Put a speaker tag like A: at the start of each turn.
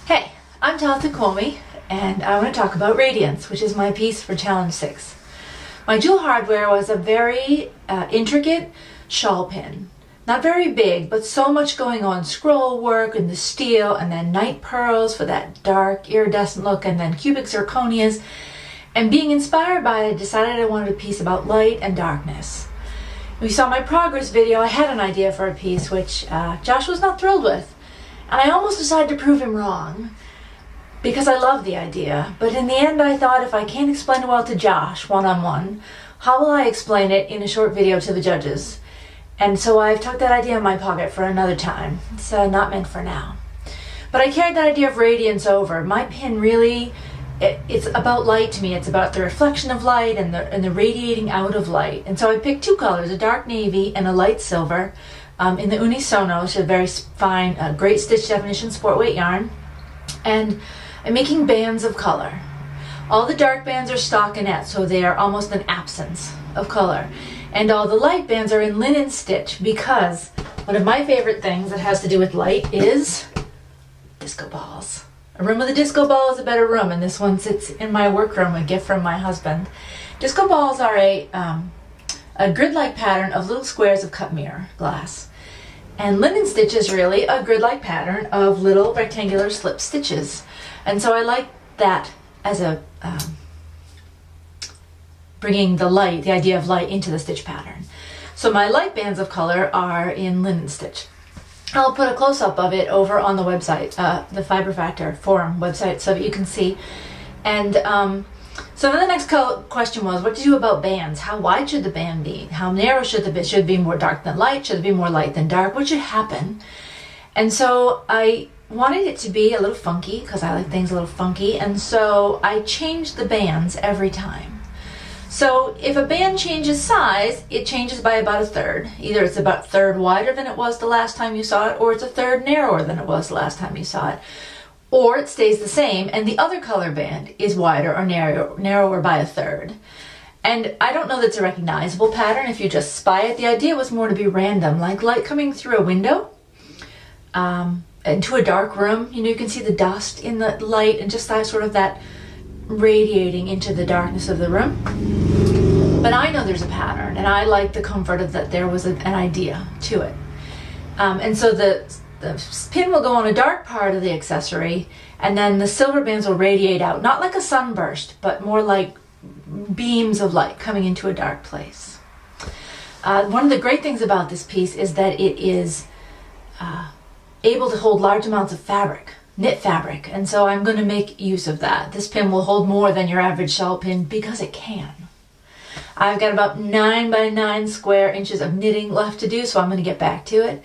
A: Hey, I'm Talitha Kuomi, and I want to talk about Radiance, which is my piece for Challenge 6. My jewel hardware was a very intricate shawl pin. Not very big, but so much going on. Scroll work and the steel, and then night pearls for that dark iridescent look, and then cubic zirconias. And being inspired by it, I decided I wanted a piece about light and darkness. We saw my progress video. I had an idea for a piece which Josh was not thrilled with. And I almost decided to prove him wrong because I love the idea. But in the end, I thought if I can't explain it well to Josh one-on-one, how will I explain it in a short video to the judges? And so I've tucked that idea in my pocket for another time. It's not meant for now. But I carried that idea of radiance over. My pin really, it's about light to me. It's about the reflection of light and the radiating out of light. And so I picked two colors, a dark navy and a light silver, in the Unisono, which is a very fine, great stitch definition sport weight yarn. And I'm making bands of color. All the dark bands are stockinette, so they are almost an absence of color. And all the light bands are in linen stitch because one of my favorite things that has to do with light is disco balls. A room with a disco ball is a better room, and this one sits in my workroom, a gift from my husband. Disco balls are a grid-like pattern of little squares of cut mirror glass. And linen stitch is really a grid-like pattern of little rectangular slip stitches. And so I like that as a bringing the light, the idea of light into the stitch pattern. So my light bands of color are in linen stitch. I'll put a close-up of it over on the website, the Fiber Factor forum website, so that you can see. And so then the next question was, what to do about bands? How wide should the band be? How narrow should the band? Should it be more dark than light? Should it be more light than dark? What should happen? And so I wanted it to be a little funky because I like things a little funky. And so I changed the bands every time. So if a band changes size, it changes by about a third. Either it's about a third wider than it was the last time you saw it, or it's a third narrower than it was the last time you saw it. Or it stays the same and the other color band is wider or narrower by a third. And I don't know that it's a recognizable pattern if you just spy it. The idea was more to be random, like light coming through a window into a dark room. You know, you can see the dust in the light and just that sort of that radiating into the darkness of the room. But I know there's a pattern, and I like the comfort of that there was an idea to it. And so the pin will go on a dark part of the accessory, and then the silver bands will radiate out, not like a sunburst, but more like beams of light coming into a dark place. One of the great things about this piece is that it is able to hold large amounts of fabric, knit fabric, and so I'm going to make use of that. This pin will hold more than your average shawl pin because it can. I've got about 9 by 9 square inches of knitting left to do, so I'm going to get back to it.